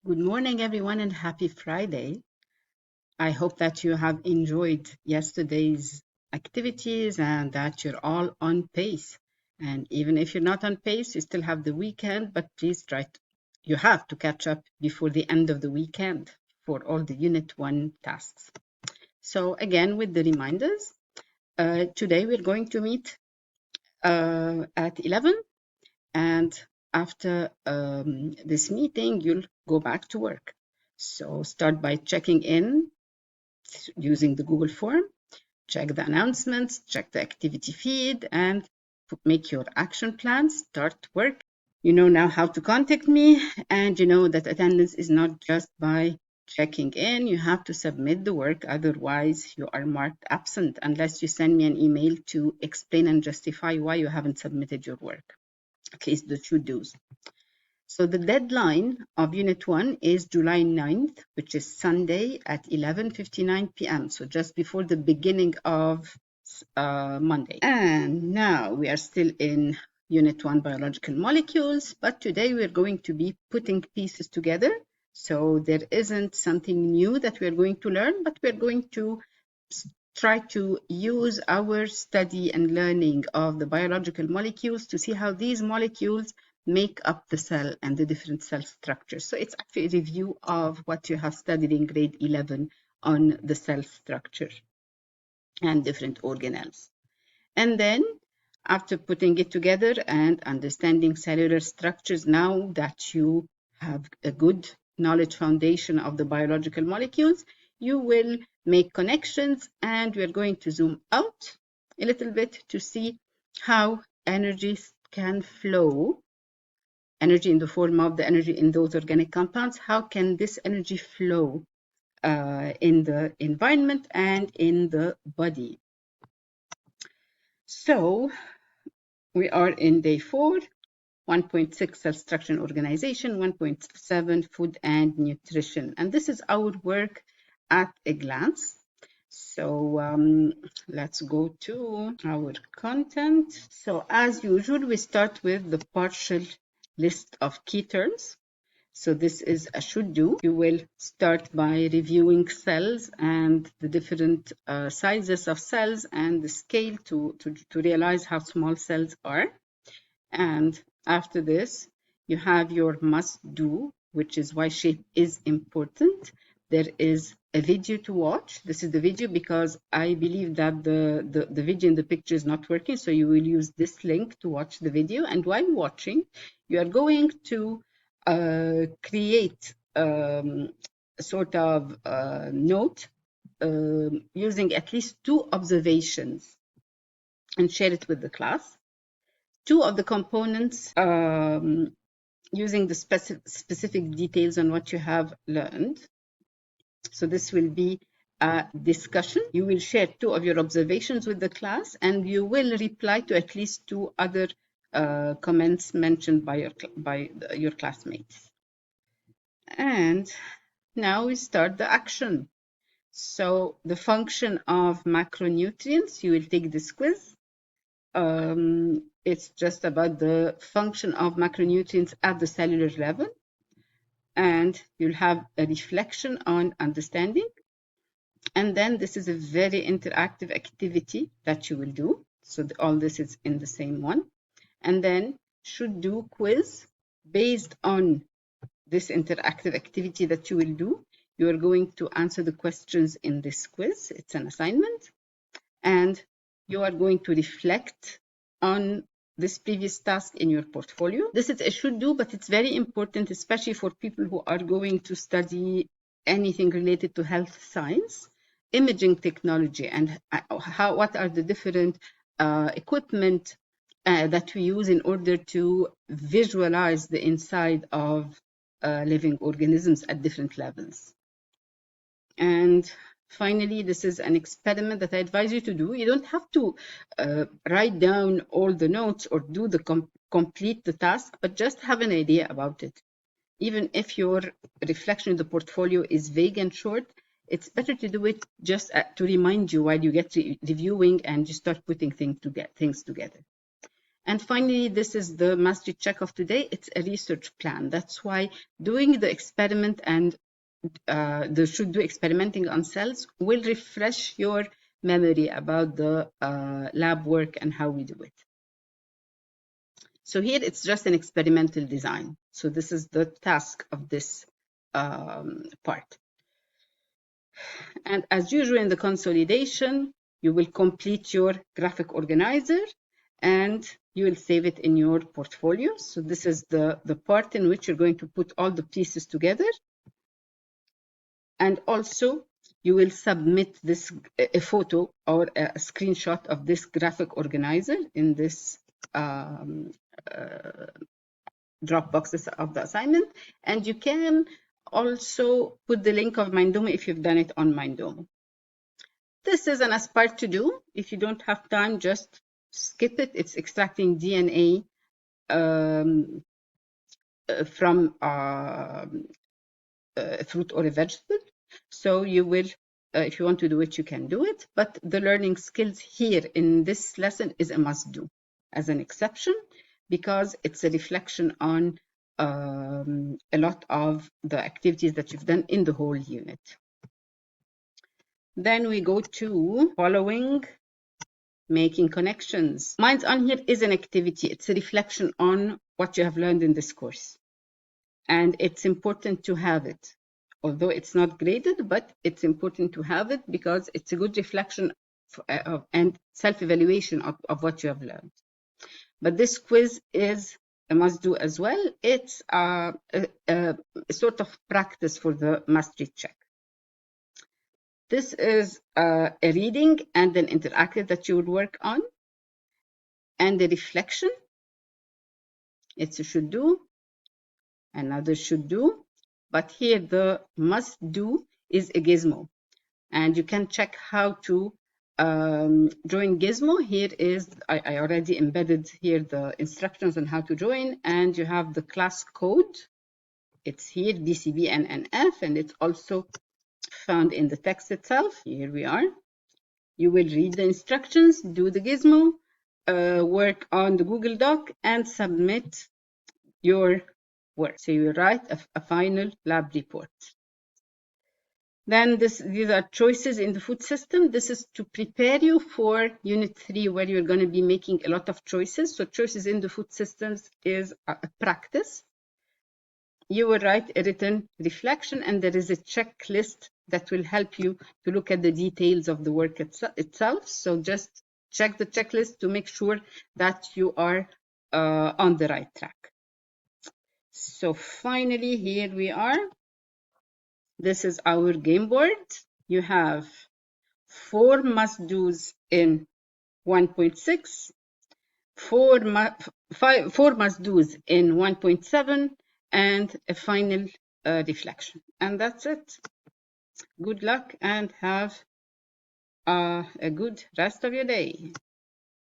Good morning, everyone, and happy Friday. I hope that you have enjoyed yesterday's activities and that you're all on pace. And even if you're not on pace, you still have the weekend, but please you have to catch up before the end of the weekend for all the Unit 1 tasks. So again, with the reminders, today we're going to meet at 11, and after this meeting, you'll go back to work. So start by checking in using the Google form, check the announcements, check the activity feed, and make your action plans, start work. You know now how to contact me, and you know that attendance is not just by checking in. You have to submit the work, otherwise you are marked absent unless you send me an email to explain and justify why you haven't submitted your work. At least the to-dos. So the deadline of Unit 1 is July 9th, which is Sunday at 11:59 p.m. So just before the beginning of Monday. And now we are still in Unit 1 Biological Molecules, but today we're going to be putting pieces together. So there isn't something new that we're going to learn, but we're going to try to use our study and learning of the biological molecules to see how these molecules make up the cell and the different cell structures. So it's actually a review of what you have studied in grade 11 on the cell structure and different organelles. And then after putting it together and understanding cellular structures, now that you have a good knowledge foundation of the biological molecules, you will make connections, and we're going to zoom out a little bit to see how energy can flow, energy in the form of the energy in those organic compounds. How can this energy flow in the environment and in the body? So we are in day 4, 1.6 cell structure and organization, 1.7 food and nutrition. And this is our work at a glance. So let's go to our content. So as usual, we start with the partial list of key terms. So this is a should do. You will start by reviewing cells and the different sizes of cells and the scale to realize how small cells are. And after this, you have your must do, which is why shape is important. There is a video to watch. This is the video because I believe that the video in the picture is not working. So you will use this link to watch the video. And while watching, you are going to create a sort of note using at least 2 observations and share it with the class. 2 of the components using the specific details on what you have learned. So this will be a discussion. You will share 2 of your observations with the class, and you will reply to at least 2 other comments mentioned by your classmates. And now we start the action. So the function of macronutrients, you will take this quiz. It's just about the function of macronutrients at the cellular level. And you'll have a reflection on understanding. And then this is a very interactive activity that you will do. So all this is in the same one. And then should do quiz based on this interactive activity that you will do. You are going to answer the questions in this quiz. It's an assignment. And you are going to reflect on this previous task in your portfolio. This is a should do, but it's very important, especially for people who are going to study anything related to health science, imaging technology, and what are the different equipment that we use in order to visualize the inside of living organisms at different levels. And finally, this is an experiment that I advise you to do. You don't have to write down all the notes or do the complete the task, but just have an idea about it. Even if your reflection in the portfolio is vague and short, it's better to do it just to remind you while you get reviewing and you start putting things together. And finally, this is the mastery check of today. It's a research plan. That's why doing the experiment and should do experimenting on cells will refresh your memory about the lab work and how we do it. So here it's just an experimental design. So this is the task of this part. And as usual in the consolidation, you will complete your graphic organizer and you will save it in your portfolio. So this is the part in which you're going to put all the pieces together. And also you will submit this a photo or a screenshot of this graphic organizer in this Dropboxes of the assignment. And you can also put the link of Mindomo if you've done it on Mindomo. This is an aspire to do. If you don't have time, just skip it. It's extracting DNA from a fruit or a vegetable. So you will, if you want to do it, you can do it. But the learning skills here in this lesson is a must do as an exception, because it's a reflection on a lot of the activities that you've done in the whole unit. Then we go to following, making connections. Minds on here is an activity. It's a reflection on what you have learned in this course. And it's important to have it. Although it's not graded, but it's important to have it because it's a good reflection and self-evaluation of what you have learned. But this quiz is a must-do as well. It's a sort of practice for the mastery check. This is a reading and an interactive that you would work on, and the reflection. It's a should do, another should do, but here the must do is a gizmo, and you can check how to join gizmo. Here is, I already embedded here the instructions on how to join, and you have the class code. It's here, BCB and NF, and it's also found in the text itself. Here we are. You will read the instructions, do the gizmo, work on the Google Doc, and submit your work. So you write a final lab report. Then these are choices in the food system. This is to prepare you for Unit 3, where you're going to be making a lot of choices. So choices in the food systems is a practice. You will write a written reflection, and there is a checklist that will help you to look at the details of the work itself. So just check the checklist to make sure that you are on the right track. So finally, here we are. This is our game board. You have 4 must-dos in 1.6, 4 must-dos in 1.7, and a final reflection. And that's it. Good luck and have a good rest of your day.